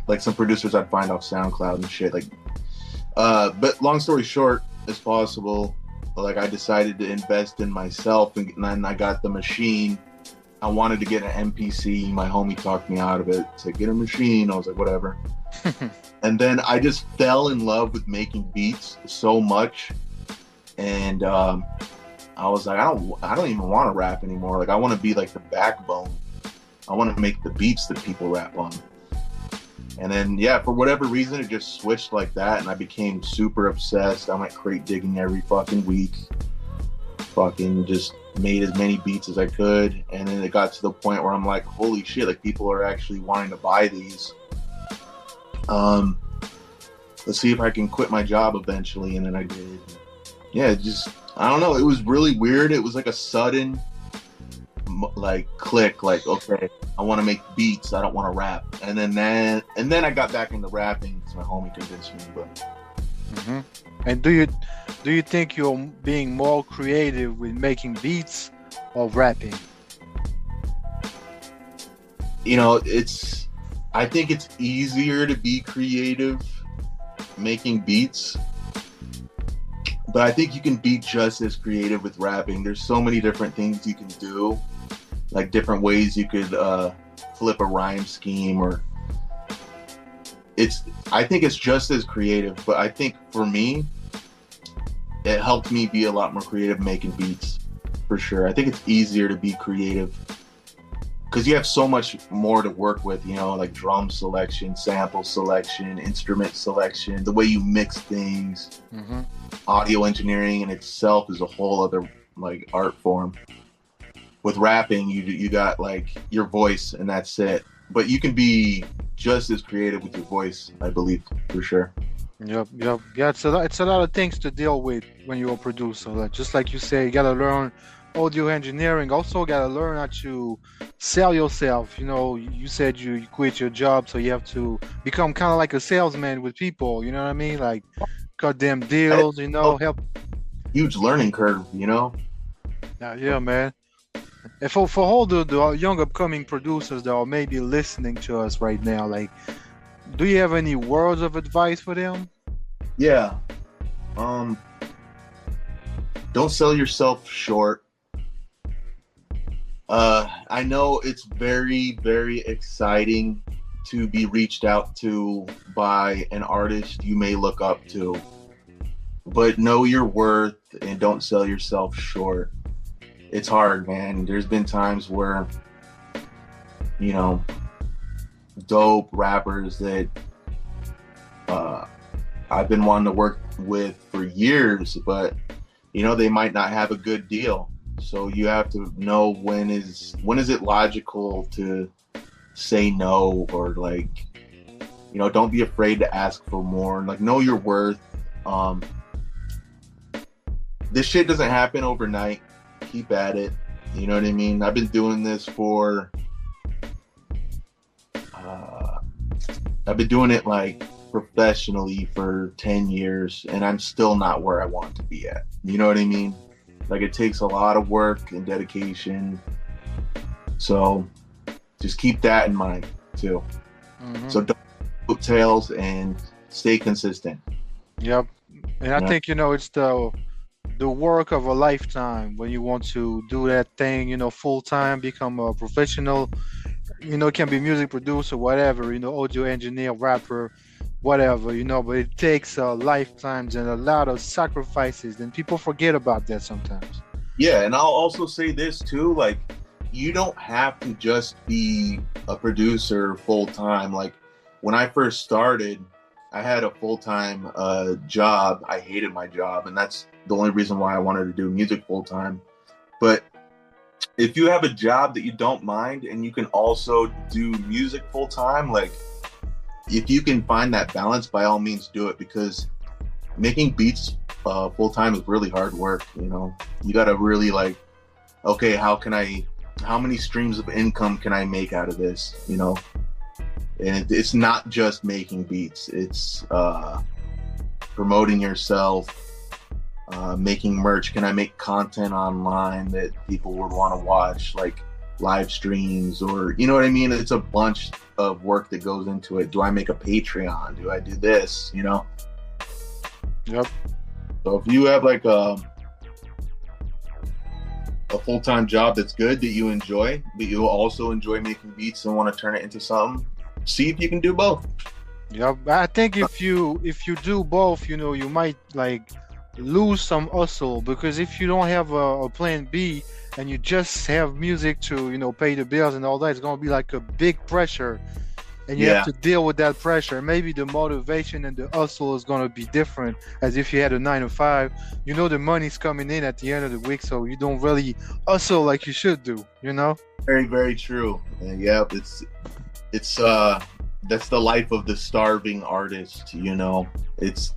Like some producers I'd find off SoundCloud and shit. Like, but long story short, as possible, like I decided to invest in myself, and then I got the machine. I wanted to get an MPC. My homie talked me out of it. Said, get a machine. I was like, whatever. And then I just fell in love with making beats so much. And I was like, I don't even want to rap anymore. Like, I want to be like the backbone. I want to make the beats that people rap on. And then, yeah, for whatever reason, it just switched like that. And I became super obsessed. I went crate digging every fucking week. Fucking just made as many beats as I could. And then it got to the point where I'm like, holy shit, like people are actually wanting to buy these. Let's see if I can quit my job eventually. And then I did. Yeah, just, I don't know. It was really weird. It was like a sudden like click, like, okay, I want to make beats. I don't want to rap. And then I got back into rapping because my homie convinced me. But And do you think you're being more creative with making beats or rapping? You know, I think it's easier to be creative making beats, but I think you can be just as creative with rapping. There's so many different things you can do, like different ways you could flip a rhyme scheme, or I think it's just as creative, but I think for me, it helped me be a lot more creative making beats, for sure. I think it's easier to be creative because you have so much more to work with, you know, like drum selection, sample selection, instrument selection, the way you mix things. Audio engineering in itself is a whole other like art form. With rapping, you got like your voice and that's it. But you can be just as creative with your voice, I believe, for sure. Yep. Yeah, it's a lot of things to deal with when you're a producer. Like, just like you say, you gotta learn audio engineering. Also, gotta learn how to sell yourself. You know, you said you quit your job, so you have to become kind of like a salesman with people. You know what I mean? Like, cut them deals. You know, help. Huge learning curve. You know. Yeah, man. And for all the young upcoming producers that are maybe listening to us right now, like, do you have any words of advice for them? Yeah. Don't sell yourself short. I know it's very, very exciting to be reached out to by an artist you may look up to, but know your worth and don't sell yourself short. It's hard, man. There's been times where, you know, dope rappers that I've been wanting to work with for years, but you know, they might not have a good deal. So you have to know when is it logical to say no, or like, you know, don't be afraid to ask for more. Like, know your worth. This shit doesn't happen overnight. Keep at it. You know what I mean? I've been doing this for I've been doing it like professionally for 10 years, and I'm still not where I want to be at. You know what I mean? Like, it takes a lot of work and dedication. So just keep that in mind too. Mm-hmm. So don't put tails and stay consistent. Yep. And I think, you know, it's the work of a lifetime when you want to do that thing, you know, full time, become a professional. You know, it can be music producer, whatever, you know, audio engineer, rapper, whatever, you know, but it takes lifetimes and a lot of sacrifices, and people forget about that sometimes. Yeah, and I'll also say this too, like, you don't have to just be a producer full time. Like, when I first started, I had a full-time job. I hated my job, and that's the only reason why I wanted to do music full time. But if you have a job that you don't mind and you can also do music full time, like, if you can find that balance, by all means do it, because making beats full time is really hard work. You know, you got to really like, okay, how many streams of income can I make out of this? You know, and it's not just making beats. It's promoting yourself, making merch. Can I make content online that people would want to watch, like live streams, or, you know what I mean? It's a bunch of work that goes into it. Do I make a Patreon? Do I do this? You know? Yep. So if you have like a full-time job that's good, that you enjoy, but you also enjoy making beats and want to turn it into something, see if you can do both. Yeah, I think if you do both, you know, you might like lose some hustle, because if you don't have a plan B and you just have music to, you know, pay the bills and all that, it's gonna be like a big pressure, and you have to deal with that pressure. Maybe the motivation and the hustle is gonna be different as if you had a 9 to 5. You know, the money's coming in at the end of the week, so you don't really hustle like you should do. You know? Very, very true. Yeah, it's that's the life of the starving artist. You know, it's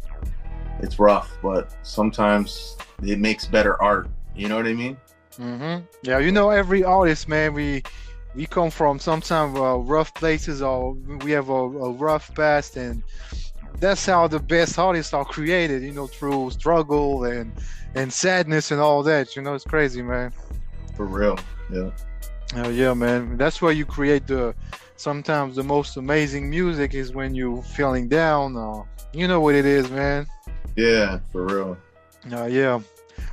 rough, but sometimes it makes better art. You know what I mean? Mm-hmm. Yeah, you know, every artist, man, we come from sometimes rough places, or we have a rough past, and that's how the best artists are created, you know, through struggle and sadness and all that. You know, it's crazy, man. For real, yeah. Yeah, man. That's why you create sometimes the most amazing music is when you're feeling down. You know what it is, man. Yeah, for real. Yeah.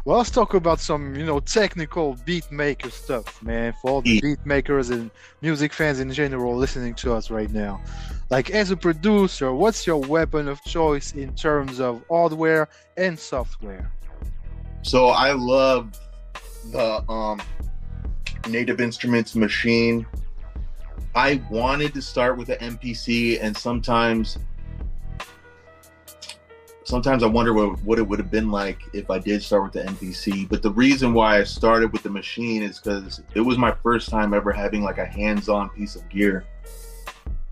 Well, let's talk about some, you know, technical beat maker stuff, man, for all the beat makers and music fans in general listening to us right now. Like, as a producer, what's your weapon of choice in terms of hardware and software? So I love the Native Instruments machine. I wanted to start with an MPC, and sometimes I wonder what it would have been like if I did start with the MPC. But the reason why I started with the machine is because it was my first time ever having like a hands-on piece of gear.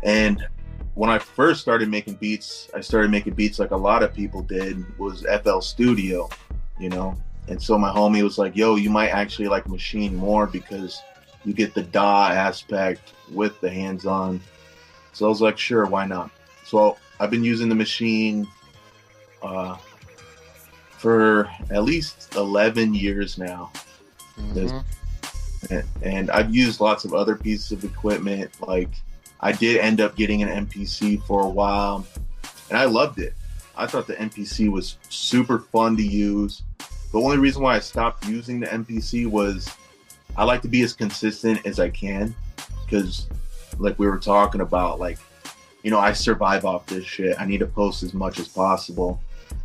And when I first started making beats, I started making beats like a lot of people did, was FL Studio, you know? And so my homie was like, yo, you might actually like machine more because you get the DAW aspect with the hands-on. So I was like, sure, why not? So I've been using the machine for at least 11 years now. Mm-hmm. And I've used lots of other pieces of equipment. Like, I did end up getting an MPC for a while, and I loved it. I thought the MPC was super fun to use. The only reason why I stopped using the MPC was I like to be as consistent as I can, because like we were talking about, like, you know, I survive off this shit. I need to post as much as possible.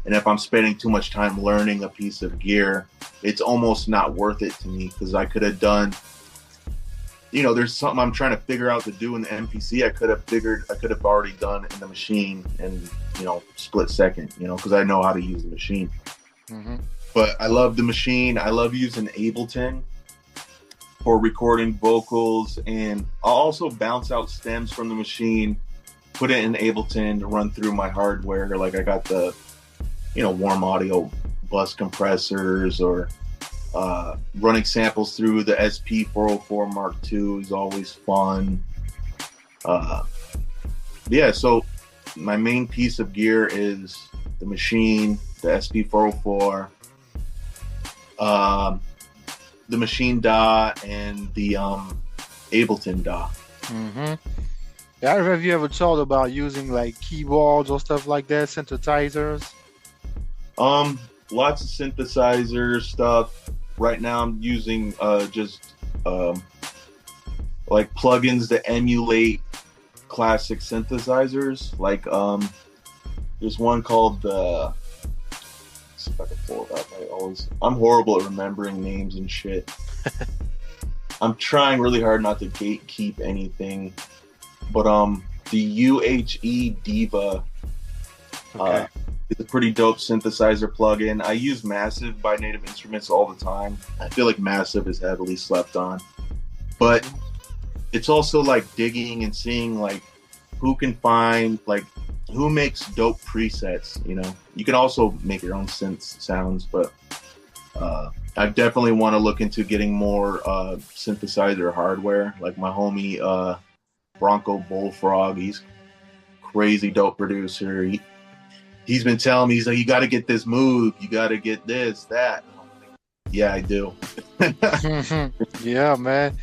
And if I'm spending too much time learning a piece of gear, it's almost not worth it to me, because I could have done, you know, there's something I'm trying to figure out to do in the MPC. I could have already done in the machine in, you know, split second, you know, because I know how to use the machine. Mm-hmm. But I love the machine. I love using Ableton for recording vocals, and I'll also bounce out stems from the machine, put it in Ableton to run through my hardware. Like I got the, you know, warm audio bus compressors, or running samples through the SP404 Mark II is always fun. Yeah, so my main piece of gear is the machine, the SP404, the machine DAW, and the Ableton DAW. Mm-hmm. Yeah, have you ever thought about using like keyboards or stuff like that, synthesizers? Lots of synthesizer stuff. Right now I'm using just like plugins that emulate classic synthesizers. Like there's one called let's see if I can pull it up. I'm horrible at remembering names and shit. I'm trying really hard not to gatekeep anything. But the UHE Diva is a pretty dope synthesizer plugin. I use Massive by Native Instruments all the time. I feel like Massive is heavily slept on. But it's also like digging and seeing like who can find, like who makes dope presets, you know. You can also make your own synth sounds, but I definitely want to look into getting more synthesizer hardware. Like my homie Bronco Bullfrog, he's crazy dope producer. He's been telling me, he's like, you got to get this move, you got to get this, that. Yeah, I do. Yeah, man.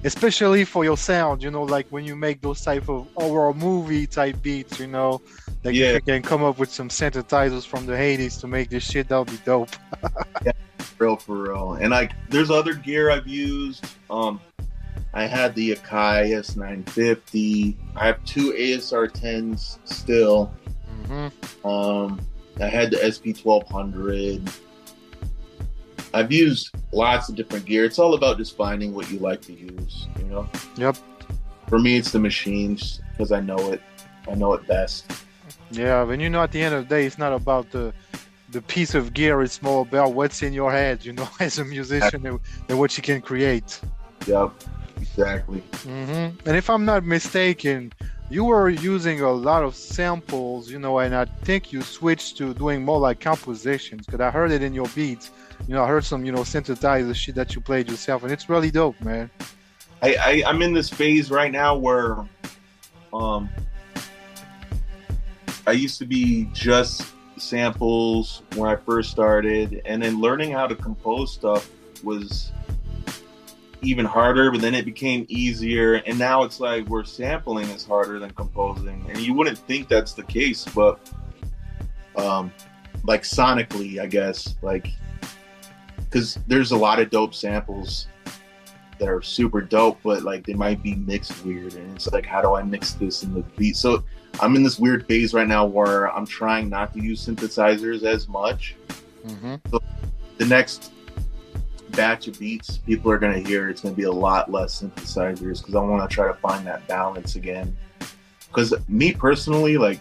Especially for your sound, you know, like when you make those type of horror movie type beats, you know, like if you can come up with some synthesizers from the 80s to make this shit, that would be dope. Yeah, for real. And like, there's other gear I've used. I had the Akai S950. I have two ASR 10s still. Mm-hmm. I had the SP1200. I've used lots of different gear. It's all about just finding what you like to use, you know? Yep. For me, it's the machines, because I know it. I know it best. Yeah, but you know, at the end of the day, it's not about the piece of gear. It's more about what's in your head, you know, as a musician, and what you can create. Yep, exactly. Mm-hmm. And if I'm not mistaken, you were using a lot of samples, you know, and I think you switched to doing more like compositions, because I heard it in your beats. You know, I heard some, you know, synthesizer shit that you played yourself, and it's really dope, man. I'm in this phase right now where I used to be just samples when I first started, and then learning how to compose stuff was even harder, but then it became easier, and now it's like where sampling is harder than composing. And you wouldn't think that's the case, but like sonically, I guess, like, because there's a lot of dope samples that are super dope, but like they might be mixed weird, and it's like, how do I mix this in the beat? So I'm in this weird phase right now where I'm trying not to use synthesizers as much. Mm-hmm. So the next batch of beats people are going to hear, it's going to be a lot less synthesizers, because I want to try to find that balance again. Because me personally, like,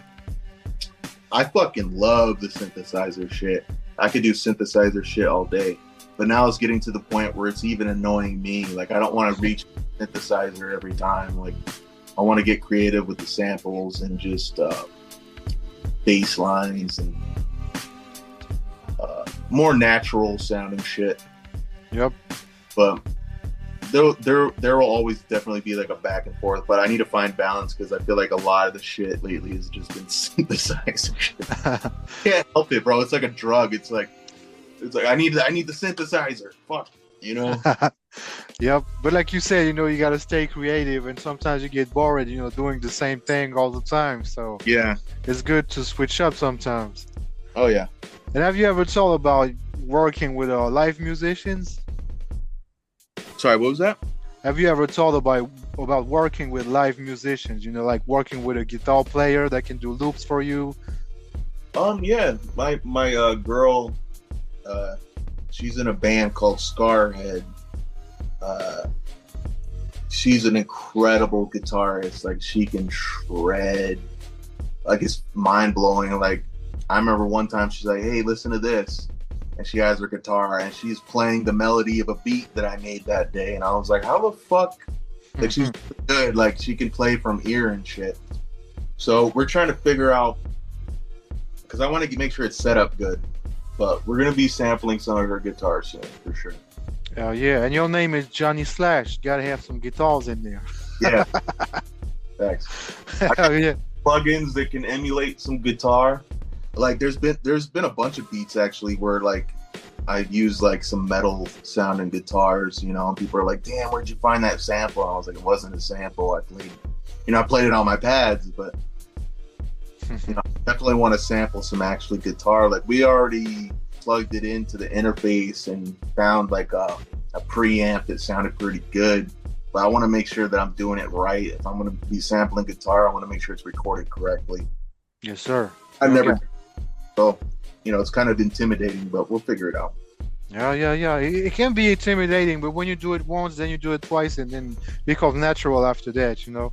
I fucking love the synthesizer shit. I could do synthesizer shit all day. But now it's getting to the point where it's even annoying me. Like, I don't want to reach synthesizer every time. Like, I want to get creative with the samples and just bass lines and more natural sounding shit. Yep. But there will always definitely be like a back and forth. But I need to find balance, because I feel like a lot of the shit lately has just been synthesizer shit. Can't help it, bro. It's like a drug. It's like I need the synthesizer. Fuck, you know. Yep. But like you said, you know, you gotta stay creative, and sometimes you get bored, you know, doing the same thing all the time. So yeah, it's good to switch up sometimes. Oh yeah. And have you ever thought about working with live musicians? Sorry, what was that? Have you ever thought about working with live musicians? You know, like working with a guitar player that can do loops for you. Yeah, my girl, she's in a band called Scarhead. She's an incredible guitarist. Like, she can shred. Like, it's mind blowing. Like, I remember one time she's like, "Hey, listen to this," and she has her guitar and she's playing the melody of a beat that I made that day, and I was like, "How the fuck?" Like, she's good. Like, she can play from ear and shit. So we're trying to figure out, because I want to make sure it's set up good. But we're gonna be sampling some of her guitar soon for sure. Oh yeah, and your name is Johnny Slash. Gotta have some guitars in there. Yeah. Thanks. Hell yeah. Plugins that can emulate some guitar. Like, there's been a bunch of beats actually where, like, I've used like some metal sounding guitars, you know, and people are like, "Damn, where'd you find that sample?" And I was like, "It wasn't a sample. I played it on my pads, but you know, definitely want to sample some actually guitar." Like, we already plugged it into the interface and found like a preamp that sounded pretty good, but I want to make sure that I'm doing it right. If I'm going to be sampling guitar, I want to make sure it's recorded correctly. Yes, sir. I've never, so you know, it's kind of intimidating, but we'll figure it out. Yeah. It can be intimidating, but when you do it once, then you do it twice, and then it becomes natural after that, you know.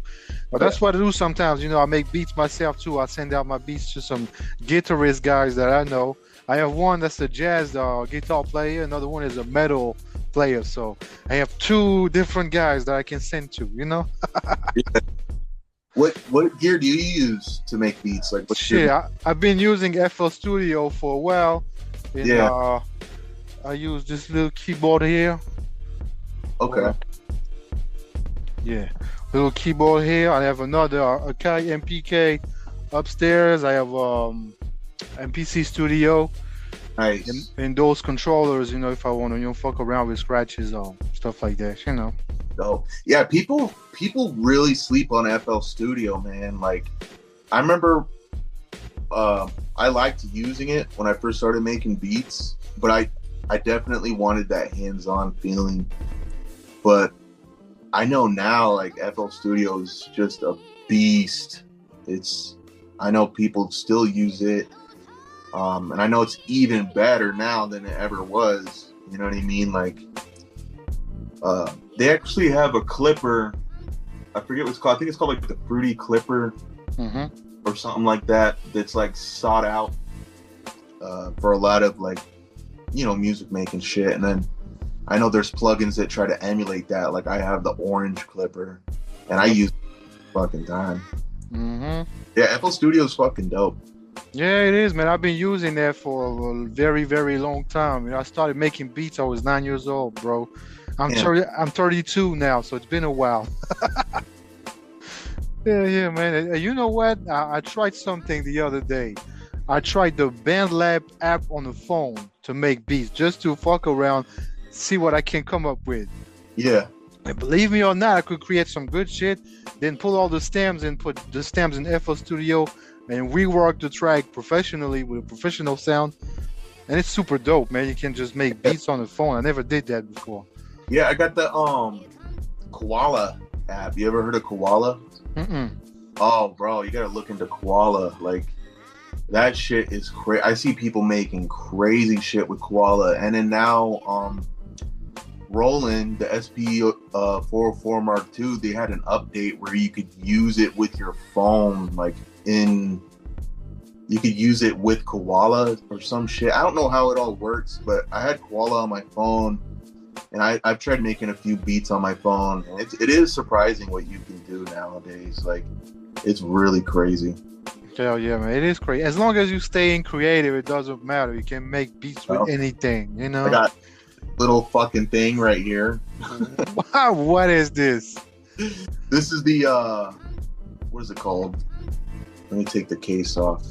But that's what I do sometimes, you know. I make beats myself too. I send out my beats to some guitarist guys that I know. I have one that's a jazz guitar player, another one is a metal player. So I have two different guys that I can send to, you know. Yeah. What gear do you use to make beats? Like, what shit? I've been using FL Studio for a while. And, yeah. I use this little keyboard here. Okay. Yeah, little keyboard here. I have another Akai MPK upstairs. I have MPC Studio. Nice. And those controllers, you know, if I want to, you know, fuck around with scratches or stuff like that, you know. Oh, yeah, people really sleep on FL Studio, man. Like, I remember I liked using it when I first started making beats, but I definitely wanted that hands-on feeling. But I know now, like, FL Studio is just a beast. I know people still use it. And I know it's even better now than it ever was. You know what I mean? Like, they actually have a clipper. I forget what it's called. I think it's called like the Fruity Clipper or something like that. That's like sought out for a lot of, like, you know, music making shit. And then I know there's plugins that try to emulate that. Like, I have the Orange Clipper, and I use it fucking time. Yeah, FL Studio is fucking dope. Yeah, it is, man. I've been using that for a very, very long time. You know, I started making beats. I was 9 years old, bro. I'm 32 now, so it's been a while. yeah, man. You know what? I tried something the other day. I tried the BandLab app on the phone to make beats, just to fuck around, see what I can come up with. Yeah. And believe me or not, I could create some good shit, then pull all the stems and put the stems in FL Studio and rework the track professionally with a professional sound. And it's super dope, man. You can just make beats on the phone. I never did that before. Yeah, I got the Koala app. You ever heard of Koala? Oh, bro, you gotta look into Koala. Like, that shit is crazy. I see people making crazy shit with Koala. And then now, Roland, the SP404 Mark II, they had an update where you could use it with your phone, like, you could use it with Koala or some shit. I don't know how it all works, but I had Koala on my phone, and I've tried making a few beats on my phone. And it is surprising what you can do nowadays. Like, it's really crazy. Hell yeah, man. It is crazy. As long as you stay in creative, it doesn't matter. You can make beats with anything, you know? I got a little fucking thing right here. Wow, what is this? This is the, what is it called? Let me take the case off.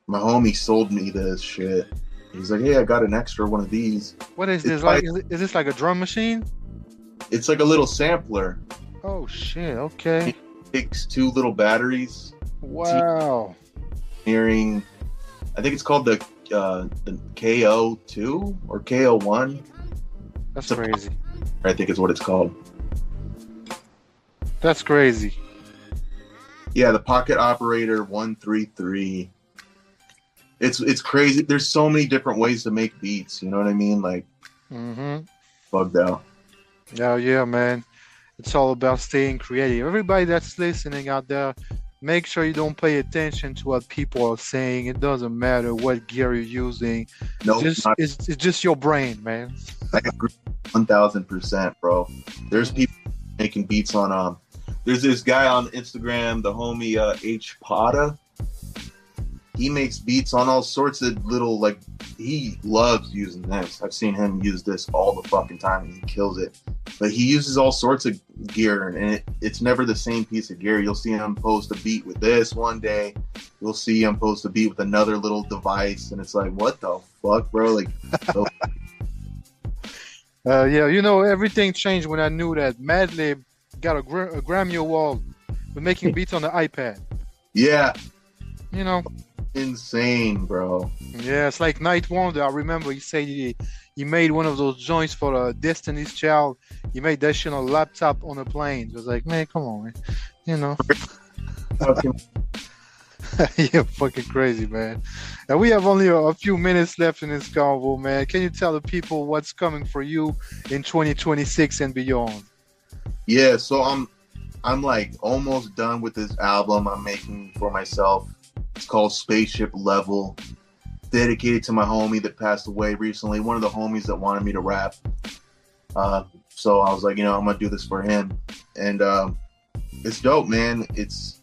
My homie sold me this shit. He's like, "Hey, I got an extra one of these." What is this? Like, is this like a drum machine? It's like a little sampler. Oh shit! Okay. It takes two little batteries. Wow. Nearing, I think it's called the KO2 or KO1. That's crazy. I think is what it's called. That's crazy. Yeah, the Pocket Operator 133. It's crazy. There's so many different ways to make beats. You know what I mean? Like, bugged out. Yeah, man. It's all about staying creative. Everybody that's listening out there, make sure you don't pay attention to what people are saying. It doesn't matter what gear you're using. No, it's just your brain, man. I agree 1,000%, bro. There's people making beats on there's this guy on Instagram, the homie HipHop. He makes beats on all sorts of little, like, he loves using this. I've seen him use this all the fucking time and he kills it. But he uses all sorts of gear and it's never the same piece of gear. You'll see him post a beat with this one day. You'll see him post a beat with another little device and it's like, what the fuck, bro? Like, so yeah, you know, everything changed when I knew that Madlib got a Grammy Award for making beats on the iPad. Yeah. You know. Insane, bro. Yeah, it's like Night Wonder. I remember he said he made one of those joints for Destiny's Child. He made that shit on a laptop on a plane. It was like, man, come on, man. You know. Yeah, fucking crazy, man. And we have only a few minutes left in this convo, man. Can you tell the people what's coming for you in 2026 and beyond? Yeah, so I'm like almost done with this album I'm making for myself. It's called Spaceship Level, dedicated to my homie that passed away recently, one of the homies that wanted me to rap. So I was like, you know, I'm gonna do this for him, and it's dope, man. It's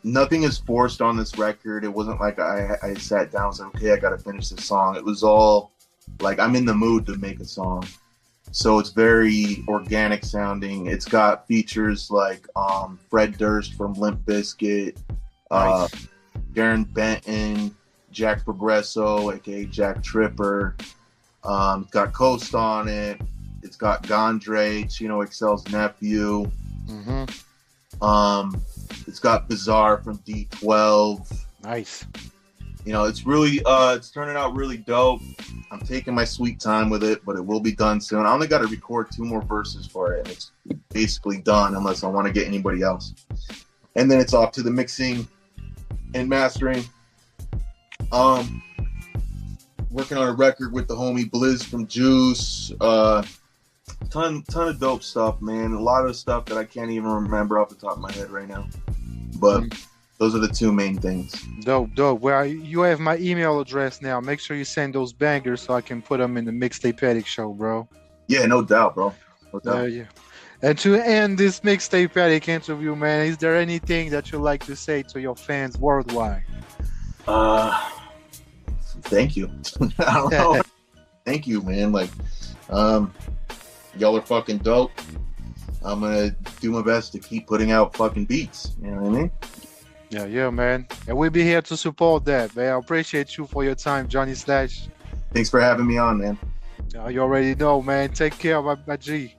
nothing is forced on this record. It wasn't like I sat down and said, okay, I gotta finish this song. It was all like, I'm in the mood to make a song. So it's very organic sounding. It's got features like Fred Durst from Limp Bizkit, nice. Darren Benton, Jack Progresso, aka Jack Tripper. It's got Coast on it. It's got Gondre, Chino Excel's nephew. It's got Bizarre from D12. Nice. You know, it's really it's turning out really dope. I'm taking my sweet time with it, but it will be done soon. I only got to record 2 more verses for it, and it's basically done unless I want to get anybody else. And then it's off to the mixing and mastering. Working on a record with the homie Blizz from Juice. Ton of dope stuff, man. A lot of stuff that I can't even remember off the top of my head right now. But those are the 2 main things. Dope. Well, you have my email address now. Make sure you send those bangers so I can put them in the Mixtape Addict show, bro. Yeah, no doubt, bro. No doubt. Yeah. And to end this Mixtape Addict interview, man, is there anything that you'd like to say to your fans worldwide? Thank you. I don't know. Thank you, man. Like, y'all are fucking dope. I'm gonna do my best to keep putting out fucking beats. You know what I mean? Yeah, man. And we'll be here to support that, man. I appreciate you for your time, Johnny Slash. Thanks for having me on, man. You already know, man. Take care, my G.